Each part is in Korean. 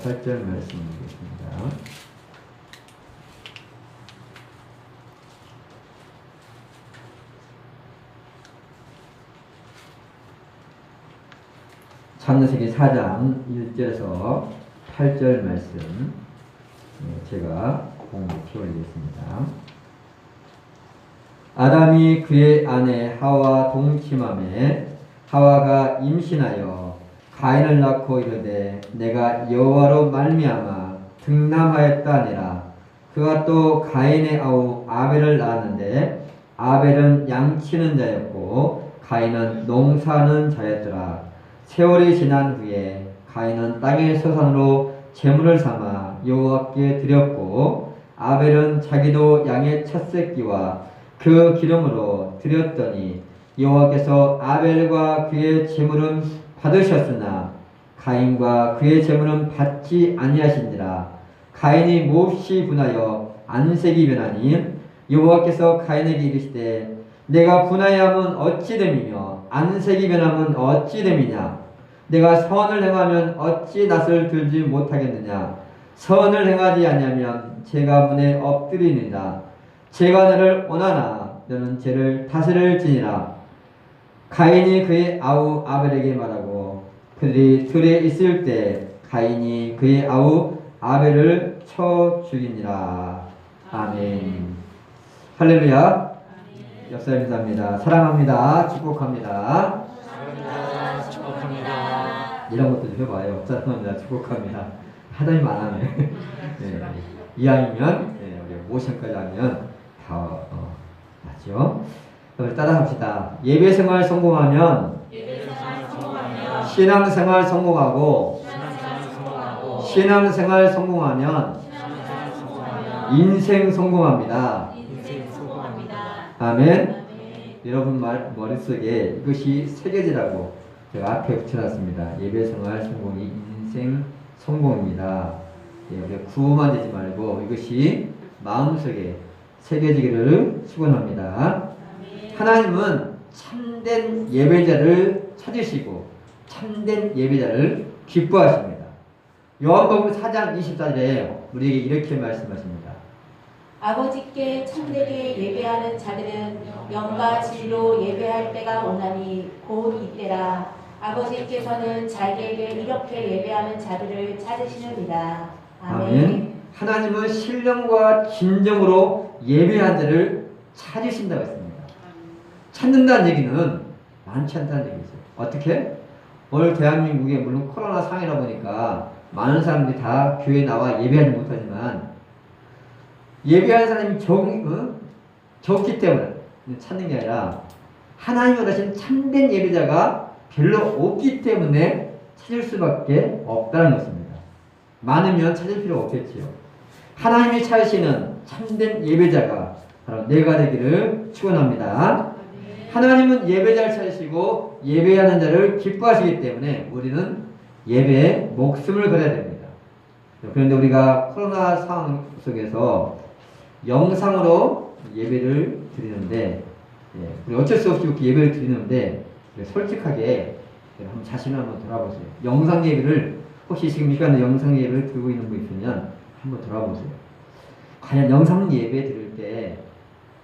8절 말씀 보겠습니다. 창세기 4장 1절에서 8절 말씀 제가 공독해 올리겠습니다. 아담이 그의 아내 하와 동침함에 하와가 임신하여 가인을 낳고 이르되 내가 여호와로 말미암아 등남하였다 하니라. 그가 또 가인의 아우 아벨을 낳았는데 아벨은 양치는 자였고 가인은 농사하는 자였더라. 세월이 지난 후에 가인은 땅의 소산으로 제물을 삼아 여호와께 드렸고 아벨은 자기도 양의 첫 새끼와 그 기름으로 드렸더니 여호와께서 아벨과 그의 제물은 받으셨으나 가인과 그의 제물은 받지 아니하신지라. 가인이 몹시 분하여 안색이 변하니 여호와께서 가인에게 이르시되 내가 분하여함은 어찌 됨이며 안색이 변함은 어찌 됨이냐. 내가 선을 행하면 어찌 낯을 들지 못하겠느냐. 선을 행하지 아니하면 제가 문에 엎드리느니라. 제가 너를 원하나 너는 죄를 다스릴지니라. 가인이 그의 아우 아벨에게 말하고 그들이 들에 있을 때 가인이 그의 아우 아벨을 쳐 죽이니라. 아멘. 할렐루야. 역사 인사합니다. 사랑합니다. 축복합니다. 축복합니다. 이런 것도 좀 해봐요. 사랑합니다. 축복합니다. 하다니 많아네. 네. 이왕이면 네, 우리 모션까지 하면 다 맞죠? 따라합시다. 예배생활 성공하면 신앙생활 성공하고 신앙생활 성공하면 인생 성공합니다. 아멘. 여러분 머릿속에 이것이 새겨지라고 제가 앞에 붙여놨습니다. 예배생활 성공이 인생 성공입니다. 우리가 구호만 되지 말고 이것이 마음속에 새겨지기를 축원합니다. 하나님은 참된 예배자를 찾으시고 참된 예배자를 기뻐하십니다. 요한복음 4장 24절에 우리에게 이렇게 말씀하십니다. 아버지께 참되게 예배하는 자들은 영과 진리로 예배할 때가 오나니 곧 이때라. 아버지께서는 자기에게 이렇게 예배하는 자들을 찾으시느니라. 아멘. 하나님은 신령과 진정으로 예배하는 자를 찾으신다고 했습니다. 찾는다는 얘기는 많지 않다는 얘기죠. 어떻게? 오늘 대한민국에 물론 코로나 상이라 보니까 많은 사람들이 다 교회에 나와 예배하지 못하지만 예배하는 사람이 적기 때문에 찾는 게 아니라 하나님이 원하시는 참된 예배자가 별로 없기 때문에 찾을 수밖에 없다는 것입니다. 많으면 찾을 필요가 없겠지요. 하나님이 찾으시는 참된 예배자가 바로 내가 되기를 축원합니다. 하나님은 예배자를 찾으시고 예배하는 자를 기뻐하시기 때문에 우리는 예배에 목숨을 걸어야 됩니다. 그런데 우리가 코로나 상황 속에서 영상으로 예배를 드리는데 우리 어쩔 수 없이 이렇게 예배를 드리는데 솔직하게 한번 자신을 한번 돌아보세요. 영상 예배를 혹시 지금 이 시간에 영상 예배를 들고 있는 분 있으면 한번 돌아보세요. 과연 영상 예배 드릴 때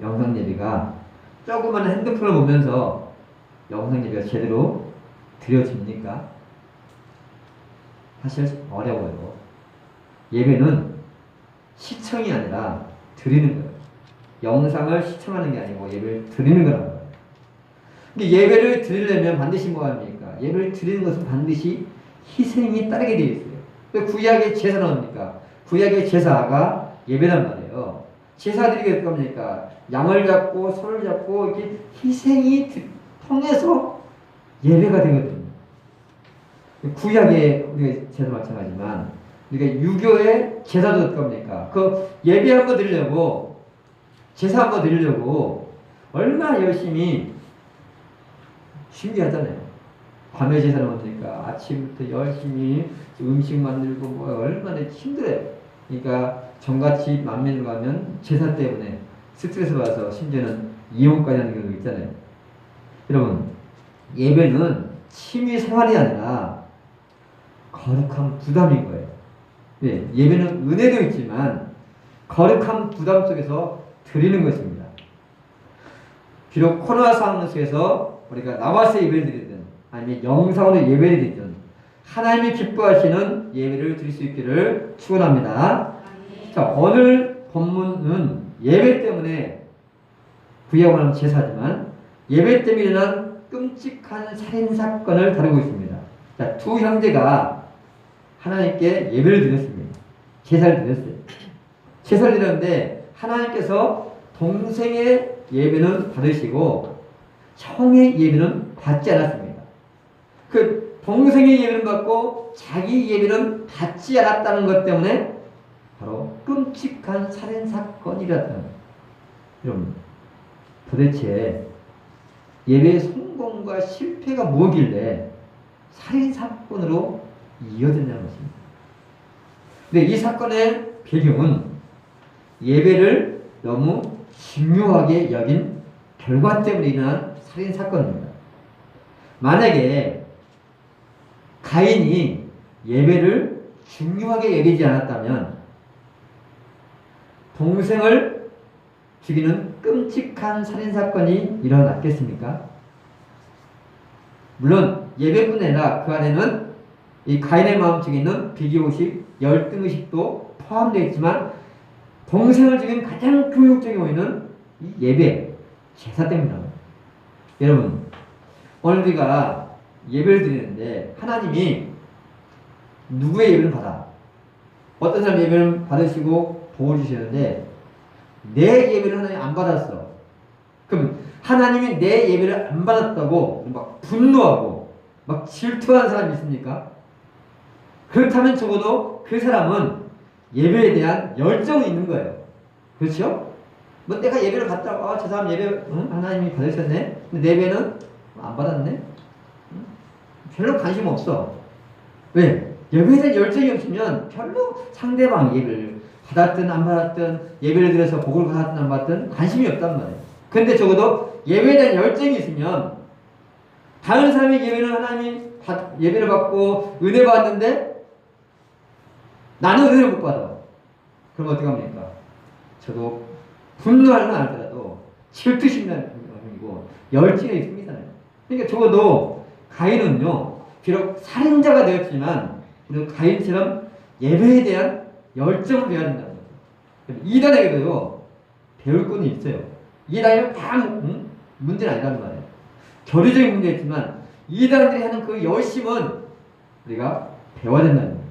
영상 예배가 조그마한 핸드폰을 보면서 영상 예배가 제대로 드려집니까? 사실 어려워요. 예배는 시청이 아니라 드리는 거예요. 영상을 시청하는 게 아니고 예배를 드리는 거란 말이에요. 근데 예배를 드리려면 반드시 뭐 합니까? 예배를 드리는 것은 반드시 희생이 따르게 되어 있어요. 왜 구약의 제사는 뭡니까? 구약의 제사가 예배란 말이에요. 제사 드리게 될 겁니까? 양을 잡고 소를 잡고 이렇게 희생이 통해서 예배가 되거든요. 구약의 우리가 제사 마찬가지지만 우리가 유교의 제사도 어떨 겁니까? 그 예배 한번 드리려고 제사 한번 드리려고 얼마나 열심히 신기하잖아요. 밤에 제사를 뭡니까? 아침부터 열심히 음식 만들고 뭐 얼마나 힘들어요. 그러니까 정같이 만면을 가면 제사 때문에 스트레스 받아서 심지어는 이혼까지 하는 경우도 있잖아요. 여러분, 예배는 취미 생활이 아니라 거룩한 부담인 거예요. 예, 예배는 은혜도 있지만 거룩한 부담 속에서 드리는 것입니다. 비록 코로나 상황 속에서 우리가 나와서 예배를 드리든 아니면 영상으로 예배를 드리든 하나님이 기뻐하시는 예배를 드릴 수 있기를 축원합니다. 자, 오늘 본문은 예배 때문에 구약을 하는 제사지만 예배 때문에 일어난 끔찍한 살인사건을 다루고 있습니다. 자, 두 형제가 하나님께 예배를 드렸습니다. 제사를 드렸어요. 제사를 드렸는데 하나님께서 동생의 예배는 받으시고 형의 예배는 받지 않았습니다. 그 동생의 예배는 받고 자기 예배는 받지 않았다는 것 때문에 바로 끔찍한 살인사건이 일어났다는 거예요. 여러분, 도대체 예배의 성공과 실패가 뭐길래 살인사건으로 이어졌냐는 것입니다. 근데 이 사건의 배경은 예배를 너무 중요하게 여긴 결과 때문에 일어난 살인사건입니다. 만약에 가인이 예배를 중요하게 여기지 않았다면 동생을 죽이는 끔찍한 살인사건이 일어났겠습니까? 물론 예배뿐 아니라 그 안에는 이 가인의 마음속에 있는 비교의식, 열등의식도 포함되어 있지만 동생을 죽인 가장 교육적인 원인은 이 예배, 제사 때문입니다. 여러분, 오늘 우리가 예배를 드리는데 하나님이 누구의 예배를 받아? 어떤 사람 예배를 받으시고 복을 주시는데 내 예배를 하나님 안 받았어. 그럼 하나님이 내 예배를 안 받았다고 막 분노하고 막 질투하는 사람이 있습니까? 그렇다면 적어도 그 사람은 예배에 대한 열정이 있는 거예요. 그렇죠? 뭐 내가 예배를 받다가 저 사람 예배 하나님이 받으셨네? 근데 내 예배는 안 받았네? 별로 관심 없어. 왜? 예배에 대한 열정이 없으면 별로 상대방 예배를 받았든 안 받았든 예배를 드려서 복을 받았든 안 받았든 관심이 없단 말이에요. 근데 적어도 예배에 대한 열정이 있으면 다른 사람의 예배는 하나님이 예배를 받고 은혜 받았는데 나는 은혜를 못 받아. 그럼 어떻게 합니까? 저도 분노하는 건 아니더라도 질투심이고 열정이 있습니다. 그러니까 적어도 가인은요, 비록 살인자가 되었지만 가인처럼 예배에 대한 열정을 배워야 된다는 거예요. 이단에게도요 배울 건 있어요. 이단이면 다 문제는 아니라는 말이에요. 교리적인 문제가 있지만 이단들이 하는 그 열심은 우리가 배워야 된다는 거예요.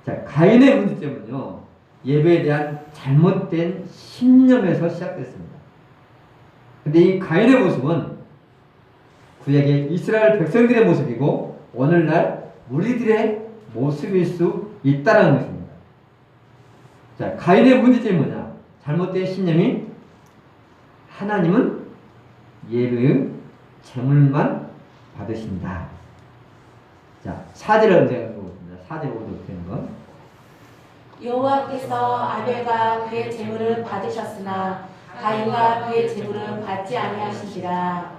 자, 가인의 문제점은요 예배에 대한 잘못된 신념에서 시작됐습니다. 근데 이 가인의 모습은 구약의 이스라엘 백성들의 모습이고 오늘날 우리들의 모습일 수 있다는 것입니다. 자, 가인의 문제점이 뭐냐? 잘못된 신념이 하나님은 예배의 제물만 받으신다. 자, 4절을 제가 보겠습니다. 4절 5절 되는 건. 여호와께서 아벨과 그의 제물을 받으셨으나 가인과 그의 제물은 받지 아니하시니라.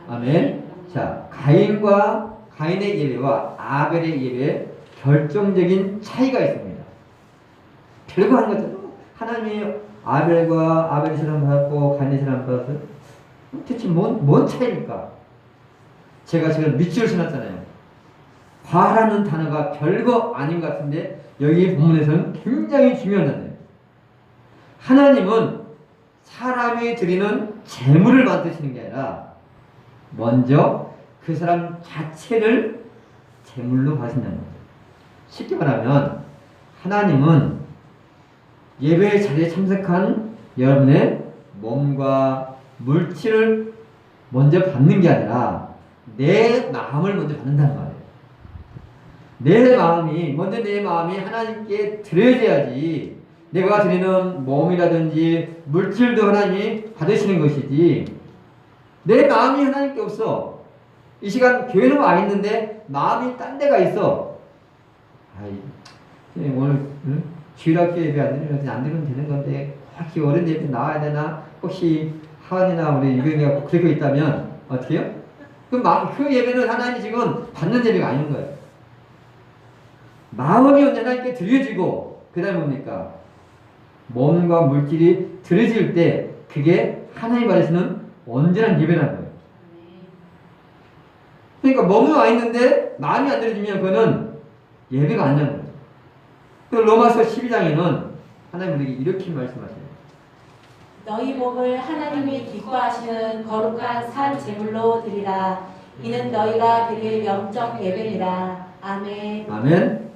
아멘. 자, 가인의 예배와 아벨의 예배에 결정적인 차이가 있습니다. 별거 하는 것처럼 하나님이 아벨의 신앙 받았고 가인의 신앙 받았어요. 대체 뭔 차이입니까? 제가 지금 밑줄을 신었잖아요. 과라는 단어가 별거 아닌 것 같은데 여기 본문에서는 굉장히 중요한 단어예요. 하나님은 사람이 드리는 재물을 만드시는 게 아니라 먼저 그 사람 자체를 제물로 받으신다는 거죠. 쉽게 말하면 하나님은 예배의 자리에 참석한 여러분의 몸과 물질을 먼저 받는 게 아니라 내 마음을 먼저 받는다는 말이에요. 내 마음이 하나님께 드려져야지 내가 드리는 몸이라든지 물질도 하나님이 받으시는 것이지 내 마음이 하나님께 없어. 이 시간 교회는 와 있는데 마음이 딴 데가 있어. 오늘 주일학교 예배 안 들으면 되는 건데 혹시 어른 예배 나와야 되나? 혹시 하은이나 우리 유경이가 그렇게 있다면 어떻게 해요? 그 예배는 하나님이 지금 받는 예배가 아닌 거예요. 마음이 언제나 이렇게 드려지고 그 다음에 뭡니까? 몸과 물질이 드려질 때 그게 하나님 안에서는 온전한 예배라는 거예요. 그러니까 몸은 와 있는데 마음이 안 드려지면 그거는 예배가 아니라는 거예요. 그래서 로마서 12장에는 하나님 우리에게 이렇게 말씀하세요. 너희 몸을 하나님이 기뻐하시는 거룩한 산 제물로 드리라. 이는 너희가 드릴 영적 예배니라. 아멘. 아멘.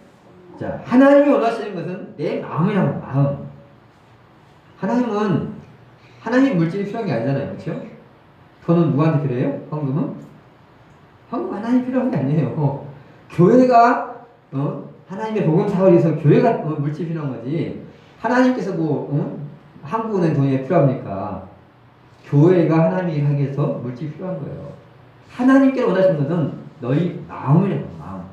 자, 하나님이 원하시는 것은 내 마음이라고 마음. 하나님 물질이 필요한 게 아니잖아요, 그렇죠? 돈은 누구한테 필요해요? 헌금은? 헌금 하나님 필요한 게 아니에요. 교회가 하나님의 복음 사업을 위해서 교회가 물질 필요한 거지. 하나님께서 한국은행 돈이 필요합니까? 교회가 하나님이 하기 위해서 물질 필요한 거예요. 하나님께 원하시는 것은 너희 마음이라고 마음.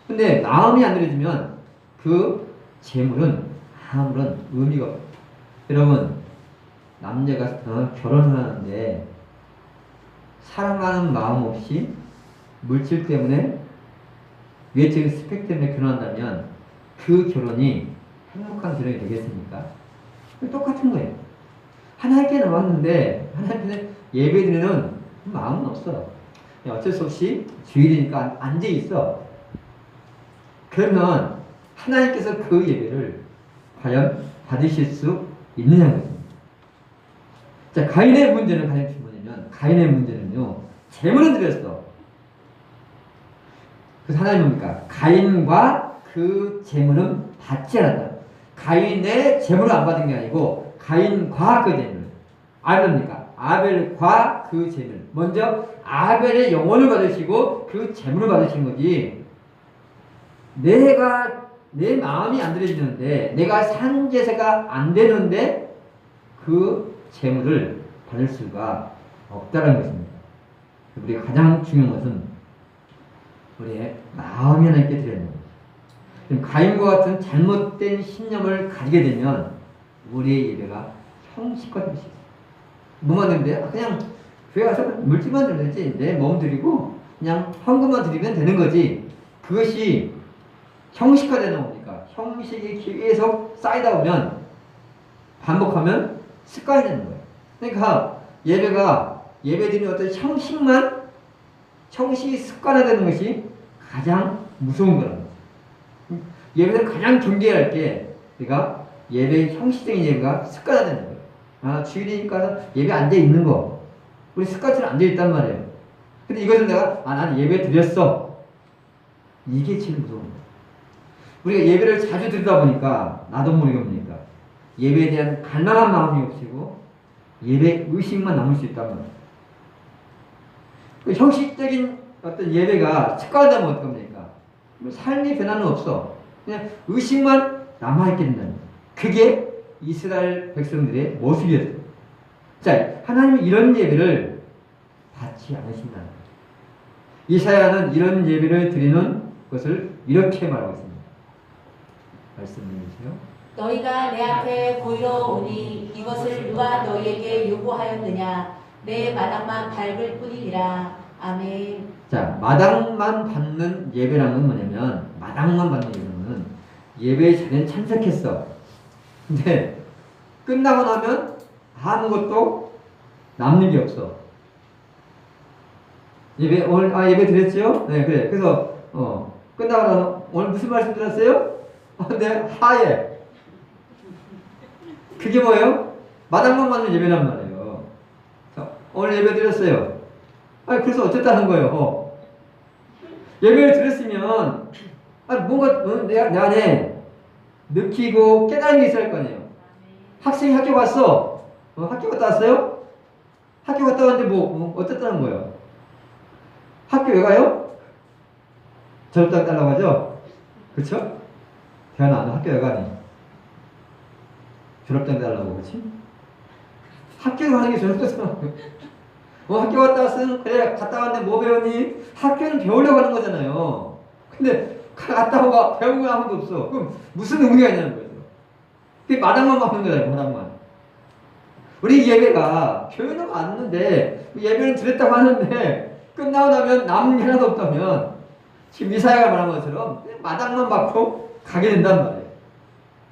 근데 마음이 안 들어지면 그 재물은 아무런 의미가 없어요. 여러분, 남자가 결혼을 하는데 사랑하는 마음 없이 물질 때문에 외적인 스펙 때문에 결혼한다면 그 결혼이 행복한 결혼이 되겠습니까? 똑같은 거예요. 하나님께 나왔는데 하나님께 예배드리는 마음은 없어. 어쩔 수 없이 주일이니까 앉아 있어. 그러면 하나님께서 그 예배를 과연 받으실 수 있느냐는 거죠. 자, 가인의 문제는 뭐냐면 가인의 문제는요, 재물은 드렸어. 그래서 하나님 뭡니까? 가인과 그 재물은 받지 않았다. 가인의 재물을 안 받은 게 아니고 가인과 그 재물. 아벨입니까? 아벨과 그 재물. 먼저 아벨의 영혼을 받으시고 그 재물을 받으신 거지. 내 마음이 안 들어지는데, 내가 산 제사가 안 되는데 그 재물을 받을 수가 없다는 것입니다. 우리 가장 중요한 것은 우리의 마음이 하나님께 드리는 거예요. 가인과 같은 잘못된 신념을 가지게 되면 우리의 예배가 형식화될 수 있어요. 뭐만 되면 돼요? 그냥 교회 가서 물질만 드리면 되지. 내 몸 드리고 그냥 헌금만 드리면 되는 거지. 그것이 형식화되는 겁니까? 형식이 계속 쌓이다 보면 반복하면 습관이 되는 거예요. 그러니까 예배드리는 어떤 형식이 습관화되는 것이 가장 무서운 거라는 거예요. 예배를 가장 경계해야 할 게 내가 형식적인 예배가 습관화되는 거예요. 주일이니까 예배 앉아 있는 거. 우리 습관처럼 앉아 있단 말이에요. 근데 이것을 내가 나는 예배 드렸어. 이게 제일 무서운 거예요. 우리가 예배를 자주 드리다 보니까 나도 모르게 뭡니까? 예배에 대한 갈망한 마음이 없이고 예배 의식만 남을 수 있단 말이에요. 그 형식적인 어떤 예배가 습관화되면 어떡합니까? 삶의 변화는 없어. 그냥 의식만 남아있게 된다는 거예요. 그게 이스라엘 백성들의 모습이었어요. 자, 하나님은 이런 예배를 받지 않으신다는 거예요. 이사야는 이런 예배를 드리는 것을 이렇게 말하고 있습니다. 말씀 해주세요. 너희가 내 앞에 보이러 오니 이것을 누가 너희에게 요구하였느냐? 내 마당만 밟을 뿐이니라. 아멘. 자, 마당만 받는 예배라는 건 뭐냐면, 마당만 받는 예배는 예배의 자리에 참석했어. 근데 끝나고 나면 아무것도 남는 게 없어. 오늘 예배 드렸죠? 네, 그래. 그래서 끝나고 나서 오늘 무슨 말씀 드렸어요? 네, 하얘. 그게 뭐예요? 마당만 받는 예배란 말이에요. 자, 오늘 예배 드렸어요. 그래서 어쨌다는 거예요. 예배를 드렸으면 뭔가 내 안에 느끼고 깨달은 게 있어야 할 거 아니에요. 학생이 학교 갔어. 학교 갔다 왔어요? 학교 갔다 왔는데 어쨌다는 거예요. 학교 왜 가요? 졸업장 따려고 하죠? 그쵸? 대안아, 너 학교 왜 가니? 졸업장 달라고, 그치? 학교 가는 게 졸업장. 학교 갔다 왔으면, 그래, 갔다 왔는데 뭐 배웠니? 학교는 배우려고 하는 거잖아요. 근데, 갔다 오고 배운 거 아무도 없어. 그럼 무슨 의미가 있냐는 거죠. 그게 마당만 받는 거잖아요, 마당만. 우리 예배가, 교회는 왔는데, 예배는 드렸다고 하는데, 끝나고 나면 남은 게 하나도 없다면, 지금 이사야가 말한 것처럼, 마당만 받고, 가게 된단 말이에요.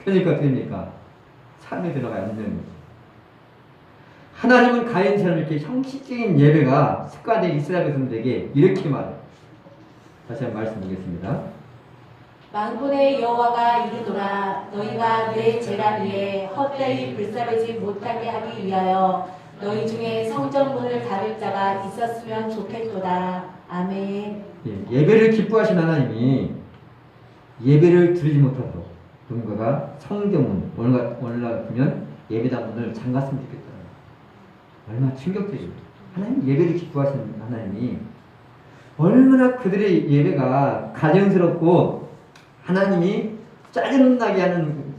그러니까 됩니까? 삶의 변화가 안 되는 거죠. 하나님은 가인처럼 이렇게 형식적인 예배가 습관된 이스라엘 백성들에게 이렇게 말해요. 다시 한번 말씀 보겠습니다. 만군의 여호와가 이르노라 너희가 내 제단 위에 헛되이 불사르지 못하게 하기 위하여 너희 중에 성전문을 닫을 자가 있었으면 좋겠도다. 아멘. 예배를 기뻐하신 하나님이 예배를 드리지 못하도록 누군가가 성경문 오늘 같으면 예배당 문을 잠갔으면 좋겠다. 얼마나 충격적이에요. 하나님 예배를 기뻐하시는 하나님이 얼마나 그들의 예배가 가정스럽고 하나님이 짜증나게 하는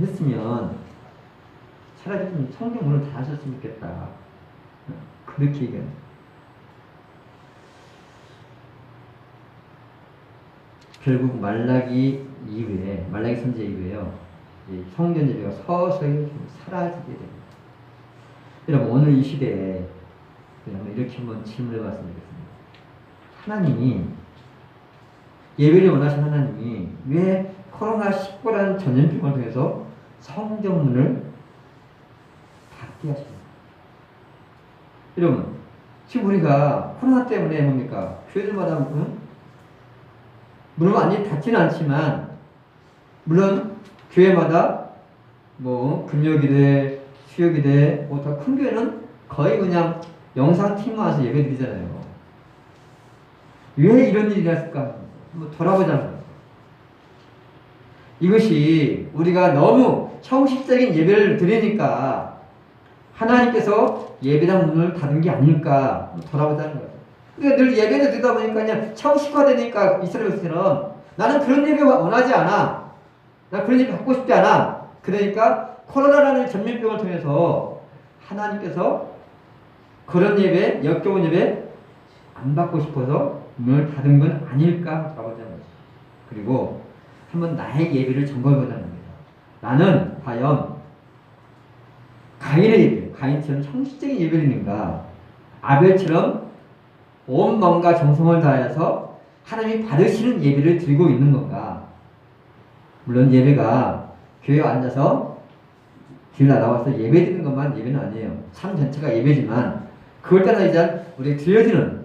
했으면 차라리 좀 성경문을 닫으셨으면 좋겠다. 그렇게 얘기합니다. 결국 말라기 선지 이후에요. 성전 예배가 서서히 좀 사라지게 됩니다. 여러분 오늘 이 시대에 이렇게 한번 질문해 봤으면 좋겠습니다. 하나님이 예배를 원하신 하나님이 왜 코로나19라는 전염병을 통해서 성전문을 닫게 하십니까? 여러분 지금 우리가 코로나 때문에 뭡니까? 교회들마다 물론 완전히 닫지는 않지만 물론 교회마다 뭐 금요일에 수요일에 뭐 더 큰 교회는 거의 그냥 영상팀 와서 예배 드리잖아요. 왜 이런 일이 일어났을까? 한번 돌아보자면 이것이 우리가 너무 형식적인 예배를 드리니까 하나님께서 예배당 문을 닫은 게 아닐까 돌아보자는 거예요. 그러니까 늘 예배를 드리다 보니까 그냥 형식화되니까 이스라엘처럼 나는 그런 예배 원하지 않아. 나 그런 예배 받고 싶지 않아. 그러니까 코로나라는 전염병을 통해서 하나님께서 그런 예배, 역겨운 예배 안 받고 싶어서 문을 닫은 건 아닐까 돌아보자는 거죠. 그리고 한번 나의 예배를 점검해보자는 겁니다. 나는 과연 가인의 예배, 가인처럼 형식적인 예배인가 아벨처럼 온 마음과 정성을 다해서 하나님이 받으시는 예배를 드리고 있는 건가? 물론 예배가 교회에 앉아서 길 나와서 예배 드리는 것만 예배는 아니에요. 삶 전체가 예배지만 그걸 따라 이제 우리가 드려지는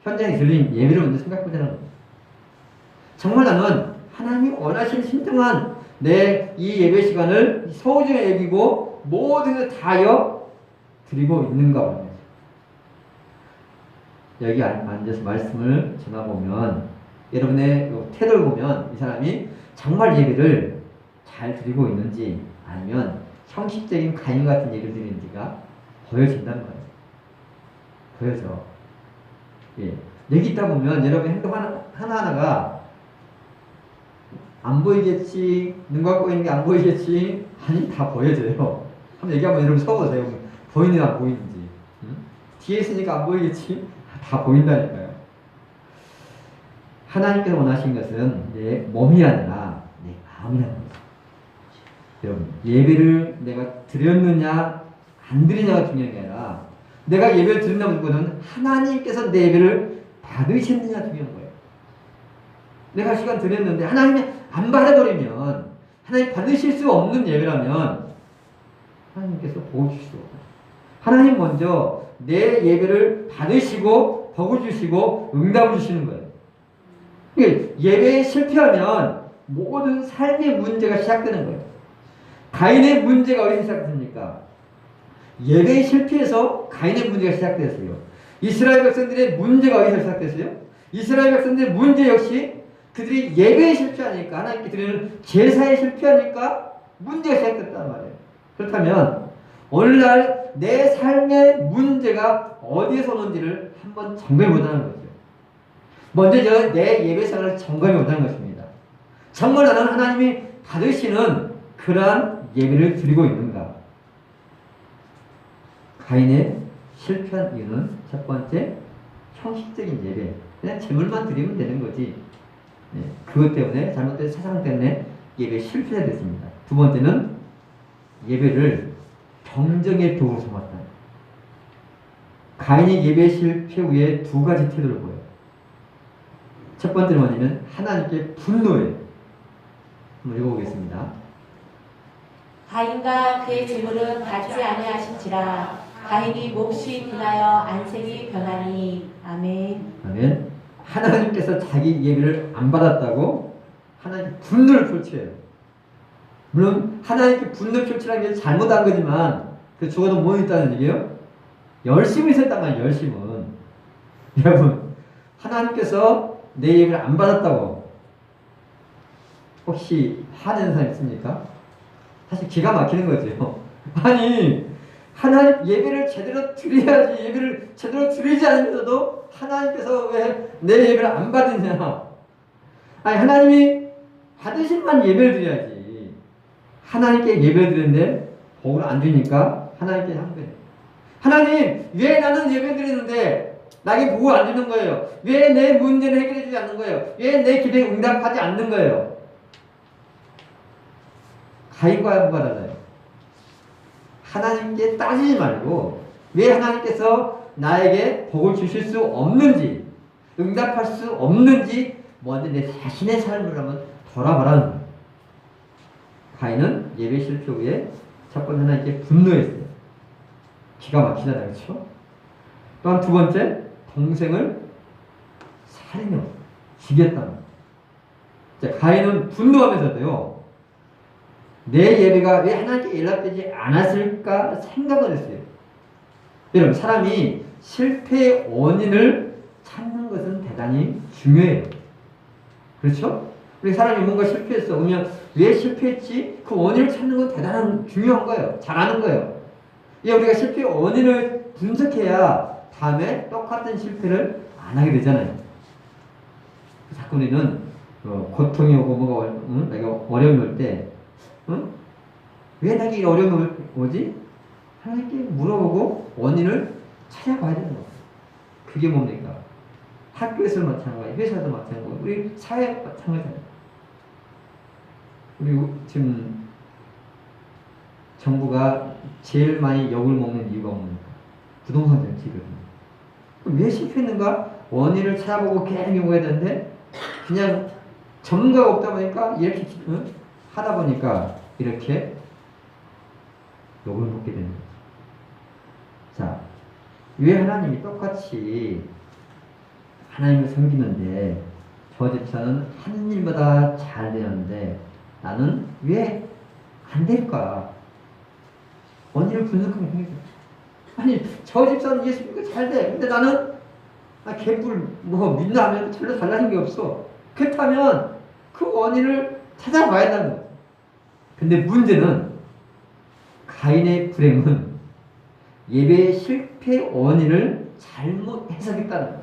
현장에 들린 예배를 먼저 생각해보자는 겁니다. 정말 나는 하나님이 원하시는 신중한 내 이 예배 시간을 소중히 여기고 모든 것을 다하여 드리고 있는가 봅니다. 여기 앉아서 말씀을 전해보면 여러분의 태도를 보면 이 사람이 정말 예배를 잘 드리고 있는지 아니면 형식적인 가인 같은 예배를 드리는지가 보여진다는 거예요. 보여져. 여기 있다 보면 여러분 행동 하나하나가 안 보이겠지, 눈 감고 있는 게 안 보이겠지, 아니 다 보여져요. 한번 얘기 한번 여러분 써보세요. 보이는지 안 보이는지. 뒤에 있으니까 안 보이겠지, 다 보인다니까요. 하나님께서 원하신 것은 내 몸이 아니라 내 마음이라는 거죠. 여러분 예배를 내가 드렸느냐 안 드리냐가 중요한 게 아니라 내가 예배를 드린다는 것은 하나님께서 내 예배를 받으셨느냐 중요한 거예요. 내가 시간 드렸는데 하나님이 안 받아버리면 하나님 받으실 수 없는 예배라면 하나님께서 보고 주실 수 없어요. 하나님 먼저 내 예배를 받으시고 복을 주시고 응답을 주시는 거예요. 그러니까 예배에 실패하면 모든 삶의 문제가 시작되는 거예요. 가인의 문제가 어디서 시작됐습니까? 예배에 실패해서 가인의 문제가 시작됐어요. 이스라엘 백성들의 문제가 어디서 시작됐어요? 이스라엘 백성들의 문제 역시 그들이 예배에 실패하니까 하나님께 드리는 제사에 실패하니까 문제가 시작됐단 말이에요. 그렇다면 오늘날 내 삶의 문제가 어디에서 오는지를 한번 점검해보자는 거죠. 먼저 내 예배 생활을 점검해보자는 것입니다. 정말 나는 하나님이 받으시는 그러한 예배를 드리고 있는가? 가인의 실패한 이유는 첫 번째 형식적인 예배, 그냥 제물만 드리면 되는 거지. 그것 때문에 잘못된 사상 때문에 예배 실패가 됐습니다. 두 번째는 예배를 경쟁의 도구로 삼았다. 가인이 예배 실패 후에 두 가지 태도를 보여요. 첫 번째는 뭐냐면 하나님께 분노해요. 한번 읽어보겠습니다. 가인과 그의 재물은 받지 아니하신지라 가인이 몹시 분하여 안색이 변하니. 아멘. 아멘. 하나님께서 자기 예배를 안 받았다고 하나님 분노를 표출해요. 물론 하나님께 분노 표출한 게 잘못한 거지만 그 죽어도 뭐 있다는 얘기예요? 열심히 있었단 말이에요. 열심은. 여러분, 하나님께서 내 예배를 안 받았다고 혹시 화내는 사람 있습니까? 사실 기가 막히는 거죠. 아니, 하나님 예배를 제대로 드려야지. 예배를 제대로 드리지 않으면서도 하나님께서 왜 내 예배를 안 받으냐? 아니, 하나님이 받으신만 예배를 드려야지. 하나님께 예배를 드리는데 복을 안 주니까 하나님께 한 거예요. 하나님, 왜 나는 예배 드리는데 나에게 복을 안 주는 거예요? 왜 내 문제를 해결해 주지 않는 거예요? 왜 내 기도에 응답하지 않는 거예요? 가인과 뭐가 달라요? 하나님께 따지지 말고 왜 하나님께서 나에게 복을 주실 수 없는지, 응답할 수 없는지 먼저 내 자신의 삶을 한번 돌아보라는 거예요. 가인은 예배 실패 후에 첫 번째 하나님께 분노했어요. 기가 막히잖아요. 그렇죠? 또한 두 번째, 동생을 살인해 죽였다. 가인은 분노하면서도요, 내 예배가 왜 하나님께 연락되지 않았을까 생각을 했어요. 여러분, 사람이 실패의 원인을 찾는 것은 대단히 중요해요. 그렇죠? 우리 사람이 뭔가 실패했어. 그러면 왜 실패했지? 그 원인을 찾는 건 대단한 중요한 거예요. 잘하는 거예요. 우리가 실패의 원인을 분석해야 다음에 똑같은 실패를 안 하게 되잖아요. 자꾸 우리는 고통이 오고 뭐가 내가 어려움이 올 때 왜 나에게 이 어려움이 오지? 하나님께 물어보고 원인을 찾아봐야 되는 거예요. 그게 뭡니까? 학교에서도 마찬가지, 회사도 마찬가지, 우리 사회 마찬가지잖아요. 우리 지금 정부가 제일 많이 욕을 먹는 이유가 뭡니까? 부동산 정책이거든요. 왜 실패했는가? 원인을 찾아보고 계속 연구해야 되는데 그냥 전문가가 없다 보니까 이렇게 하다 보니까 이렇게 욕을 먹게 되는 거죠. 자, 왜 하나님이 똑같이 하나님을 섬기는데 저 집사는 하는 일마다 잘 되는데 나는 왜 안 될까? 원인을 분석하면 됩니다. 아니, 저 집사는 예수 믿고 잘 돼. 근데 나는 개뿔 믿나 하면 별로 달라진 게 없어. 그렇다면 그 원인을 찾아봐야 한다는 거죠. 근데 문제는 가인의 불행은 예배의 실패 원인을 잘못 해석했다는 거예요.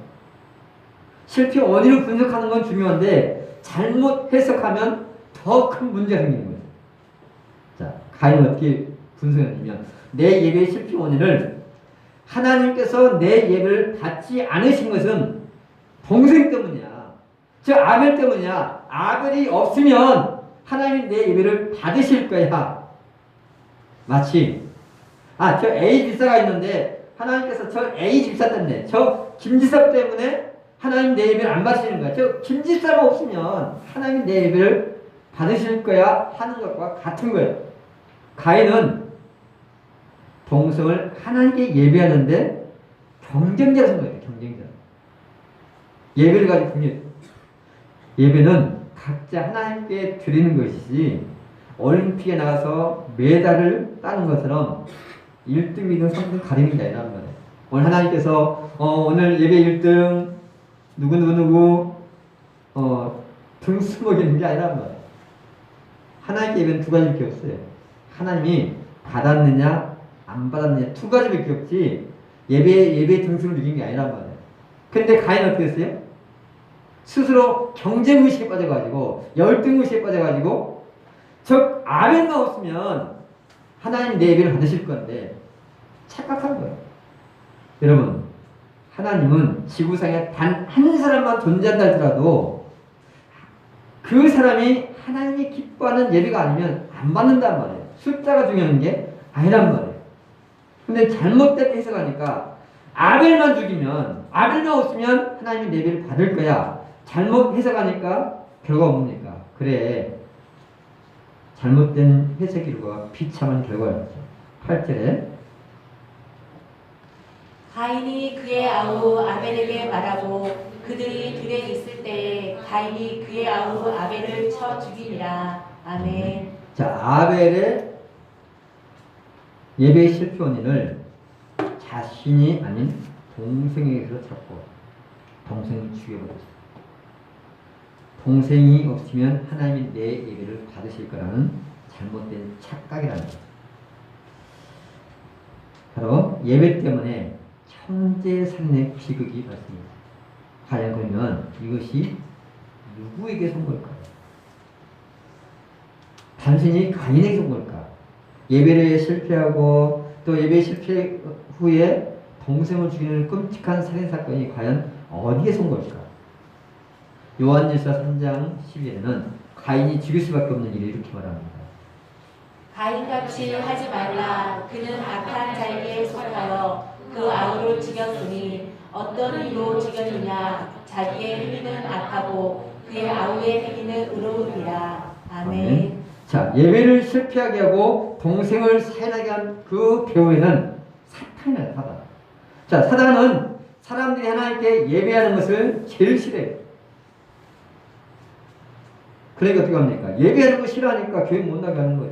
실패 원인을 분석하는 건 중요한데 잘못 해석하면 더 큰 문제가 생기는 거예요. 자, 가인은 어떻게 분석했냐면 내 예배의 실패 원인을 하나님께서 내 예배를 받지 않으신 것은 동생 때문이야. 저 아벨 때문이야. 아벨이 없으면 하나님이 내 예배를 받으실 거야. 마치 저 A 집사가 있는데 하나님께서 저 A 집사 때문에 저 김 집사 때문에 하나님 내 예배를 안 받으시는 거야. 저 김 집사가 없으면 하나님 내 예배를 받으실 거야 하는 것과 같은 거예요. 가인은 동성을 하나님께 예배하는데 경쟁자로 선 거예요. 경쟁자. 예배를 가지고 경쟁. 예배는 각자 하나님께 드리는 것이지 올림픽에 나가서 메달을 따는 것처럼 1등, 2등, 3등 가리는 게 아니라는 거예요. 오늘 하나님께서 오늘 예배 1등 누구 등수 먹이는 게 아니라는 거예요. 하나님께 예배는 두 가지밖에 없어요. 하나님이 받았느냐 안 받았느냐 두 가지밖에 없지 예배 등수를 매긴 게 아니란 말이에요. 근데 가인은 어떻게 했어요? 스스로 경쟁의식에 빠져가지고 열등의식에 빠져가지고 즉 아벨만 없으면 하나님 내 예배를 받으실 건데 착각한 거예요. 여러분, 하나님은 지구상에 단 한 사람만 존재한다 할지라도 그 사람이 하나님이 기뻐하는 예배가 아니면 안 받는단 말이에요. 숫자가 중요한 게 아니란 말이에요. 근데 잘못된 해석하니까 아벨만 죽이면 아벨만 없으면 하나님이 예배를 받을 거야. 잘못 해석하니까 결과가 뭡니까? 그래, 잘못된 해석 기류가 비참한 결과였죠. 8절에 가인이 그의 아우 아벨에게 말하고 그들이 들에 있을 때에 가인이 그의 아우 아벨을 쳐 죽이니라. 아멘. 자, 아벨의 예배 실패 원인을 자신이 아닌 동생에게서 찾고 동생을 죽여버렸어요. 동생이 없으면 하나님이 내 예배를 받으실 거라는 잘못된 착각이라는 거예요. 바로 예배 때문에 형제 상내 비극이 발생합니다. 과연 그러면 이것이 누구에게 선 걸까요? 단순히 가인에게 선 걸까? 예배를 실패하고 또 예배 실패 후에 동생을 죽이는 끔찍한 살인사건이 과연 어디에 선 걸까? 요한일서 3장 12절에는 가인이 죽일 수밖에 없는 일을 이렇게 말합니다. 가인같이 하지 말라. 그는 악한 자에게 속하여 그 아우를 죽였으니 어떤 이로 죽였느냐. 자기의 행위는 악하고 그의 아우의 행위는 의로우니라. 아멘. 자, 예배를 실패하게 하고 동생을 살인하게 한 그 배후에는 사탄이야, 사단. 자, 사단은 사람들이 하나님께 예배하는 것을 제일 싫어해요. 그러니까 어떻게 합니까? 예배하는 거 싫어하니까 교회 못 나게 하는 거죠.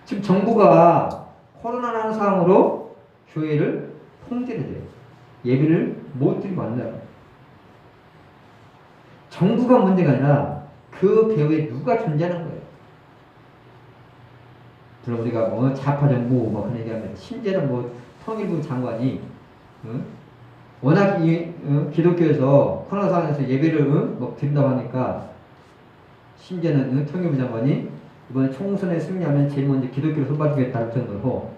지금 정부가 코로나라는 상황으로 교회를 통제를 해요. 예배를 못 드리고 한다. 정부가 문제가 아니라 그 배후에 누가 존재하는 거예요. 물론 우리가 뭐 좌파정부 뭐 그런 얘기하면 심지어는 뭐 통일부 장관이 워낙 기독교에서 코로나 상황에서 예배를 뭐 드린다고 하니까 심지어는 통일부 장관이 이번에 총선에 승리하면 제일 먼저 기독교를 선발주겠다 할 정도로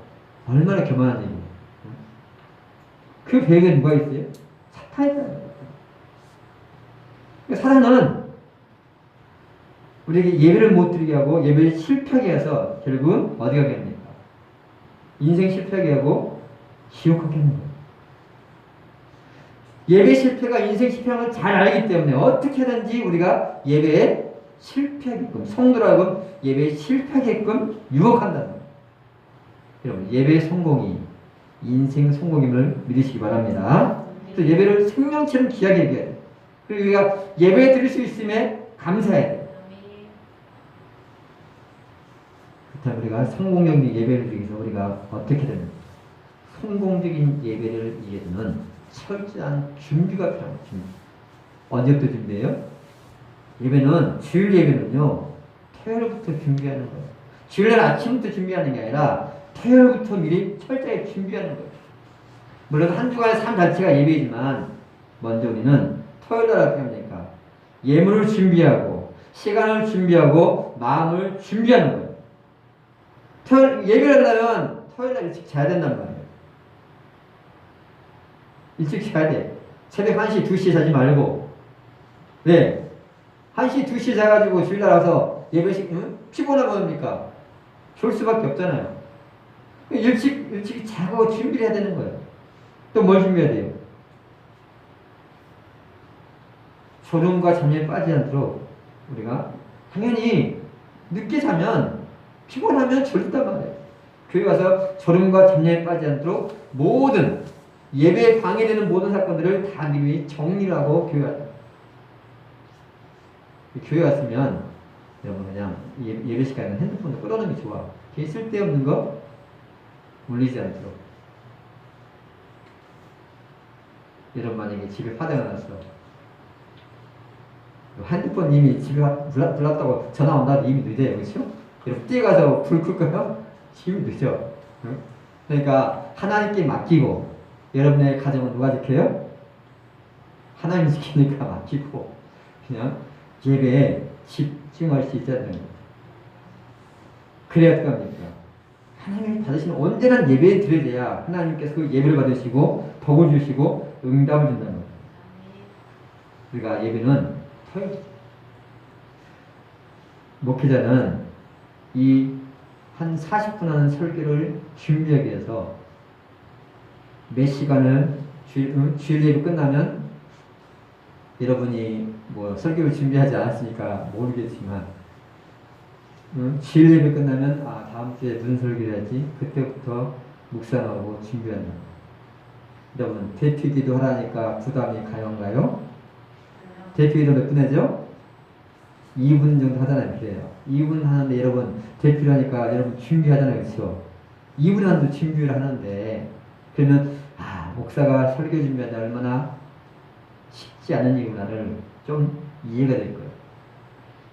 얼마나 교만한 얘기예요. 그 배경에 누가 있어요? 사탄이다. 사탄은 우리에게 예배를 못 드리게 하고 예배를 실패하게 해서 결국은 어디 가게 합니까? 인생 실패하게 하고 지옥 가게 하는 거예요. 예배 실패가 인생 실패하는 걸 잘 알기 때문에 어떻게든지 우리가 예배에 실패하게끔, 성도라고 예배에 실패하게끔 유혹한다는 거예요. 여러분, 예배의 성공이 인생 성공임을 믿으시기 바랍니다. 그래서 예배를 생명처럼 귀하게 여겨야 돼요. 그리고 우리가 예배 드릴 수 있음에 감사해야 돼요. 그렇다면 우리가 성공적인 예배를 드리기 위해서 우리가 어떻게 되는 성공적인 예배를 위해서는 철저한 준비가 필요합니다. 준비. 언제부터 준비해요? 예배는 주일 예배는요 토요일부터 준비하는 거예요. 주일날 아침부터 준비하는 게 아니라 토요일부터 미리 철저하게 준비하는 거예요. 물론 한 주간의 삶 자체가 예배이지만 먼저 우리는 토요일날 어떻게 합니까? 예물을 준비하고 시간을 준비하고 마음을 준비하는 거예요. 예배를 하려면 토요일날 일찍 자야 된단 말이에요. 일찍 자야 돼. 새벽 1시, 2시에 자지 말고. 왜? 1시, 2시에 자가지고 주일날 와서 예배식, 피곤하면 뭡니까? 졸 수밖에 없잖아요. 일찍 자고 준비를 해야 되는 거예요. 또 뭘 준비해야 돼요? 졸음과 잠에 빠지지 않도록 우리가 당연히 늦게 자면 피곤하면 졸린단 말이에요. 교회 가서 졸음과 잠에 빠지지 않도록 모든 예배에 방해되는 모든 사건들을 다 미리 정리를 하고 교회 왔다. 교회 왔으면 여러분 그냥 예배 시간에 핸드폰을 끌어놓는 게 좋아. 쓸데없는 거 울리지 않도록. 여러분 만약에 집에 화재가 났어. 핸드폰 이미 집에 불났다고 전화 온다고 이미 늦어요. 그렇죠? 여러분 뛰어가서 불 끌까요? 이미 늦어. 응? 그러니까 하나님께 맡기고 여러분의 가정은 누가 지켜요? 하나님이 지키니까 맡기고 그냥 예배에 집중할 수 있어야 됩니다. 그래야 어떡합니까? 하나님이 받으시는 온전한 예배에 드려야 하나님께서 그 예배를 받으시고 복을 주시고 응답을 준다는 거예요. 우리가 예배는 토요일 목회자는 이 한 40분 하는 설교를 준비하기 위해서 몇 시간을 주일 예배 끝나면 여러분이 뭐 설교를 준비하지 않았으니까 모르겠지만 주일 예배 끝나면 다음 주에 무슨 설교를 해야지 그때부터 묵상 나오고 준비한다. 여러분 대피기도 하라니까 부담이 가요인가요? 대피기도 몇 분 하죠? 2분 정도 하잖아요. 그래요. 2분 하는데 여러분 대피를 하니까 여러분 준비하잖아요. 그렇죠? 2분 안도 준비를 하는데 그러면 목사가 설교 준비하는 게 얼마나 쉽지 않은 일구나를 좀 이해가 될 거예요.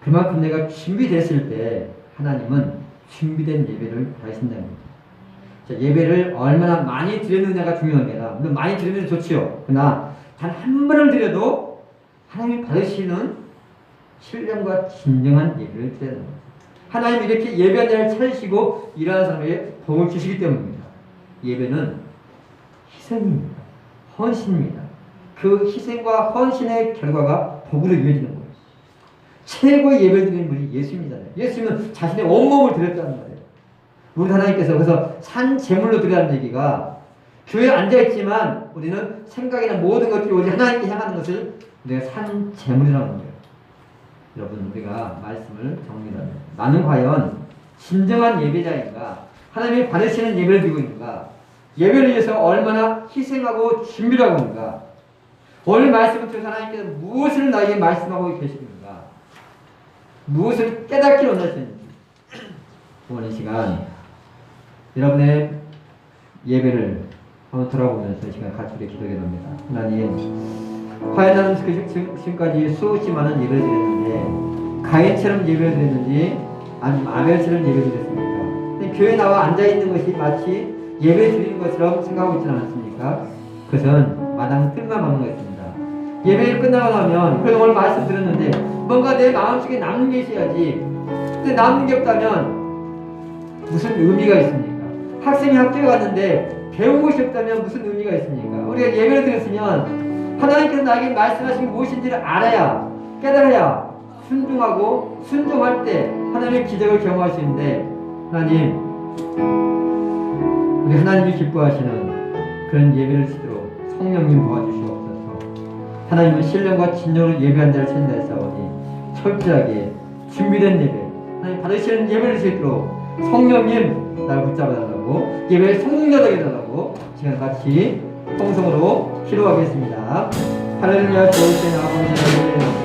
그만큼 내가 준비됐을 때 하나님은 준비된 예배를 받으신다는 거죠. 자, 예배를 얼마나 많이 드렸느냐가 중요한 게 아니라 물론 많이 드리면 좋지요. 그러나 단 한 번을 드려도 하나님이 받으시는 신령과 진정한 예배를 드려야 합니다. 하나님이 이렇게 예배한 자를 찾으시고 일하는 사람에게 복을 주시기 때문입니다. 예배는 희생입니다. 헌신입니다. 그 희생과 헌신의 결과가 복으로 이어지는 거예요. 최고의 예배를 드리는 분이 예수님이잖아요. 예수님은 자신의 온몸을 드렸다는 거예요. 우리 하나님께서 그래서 산 제물로 드리라는 얘기가 교회에 앉아있지만 우리는 생각이나 모든 것들이 오직 하나님께 향하는 것을 우리가 산 제물이라는 거예요. 여러분 우리가 말씀을 정리합니다. 나는 과연 진정한 예배자인가? 하나님이 받으시는 예배를 드리고 있는가? 예배를 위해서 얼마나 희생하고 준비를 하고 있는가? 오늘 말씀을 통해서 하나님께서 무엇을 나에게 말씀하고 계시는가? 무엇을 깨닫기 원하시는지 오늘 이 시간 여러분의 예배를 한번 돌아보면서 이 시간 같이 우리 기도하게 됩니다. 하나님, 과연 나는 지금까지 수없이 많은 예배를 드렸는데 가인처럼 예배를 드렸는지 아니면 아벨처럼 예배를 드렸습니까? 근데 교회에 나와 앉아있는 것이 마치 예배 드리는 것처럼 생각하고 있지 않습니까? 그것은 마당 뜰만 막는 것입니다. 예배를 끝나고 나면 그래도 오늘 말씀 드렸는데 뭔가 내 마음속에 남는 게 있어야지. 근데 남는 게 없다면 무슨 의미가 있습니까? 학생이 학교에 갔는데 배운 것이 없다면 무슨 의미가 있습니까? 우리가 예배를 드렸으면 하나님께서 나에게 말씀하신 게 무엇인지를 알아야 깨달아야 순종하고 순종할 때 하나님의 기적을 경험할 수 있는데 하나님 우리 하나님이 기뻐하시는 그런 예배를 드리도록 성령님 도와주시옵소서. 하나님은 신령과 진정으로 예배한 자를 찾는다 했사오니 철저하게 준비된 예배 하나님 받으시는 예배를 드리도록 성령님 나를 붙잡아달라고 예배에 성령되게 해달라고 시간 같이 통성으로 기도하겠습니다. 할렐루야. 좋은 때나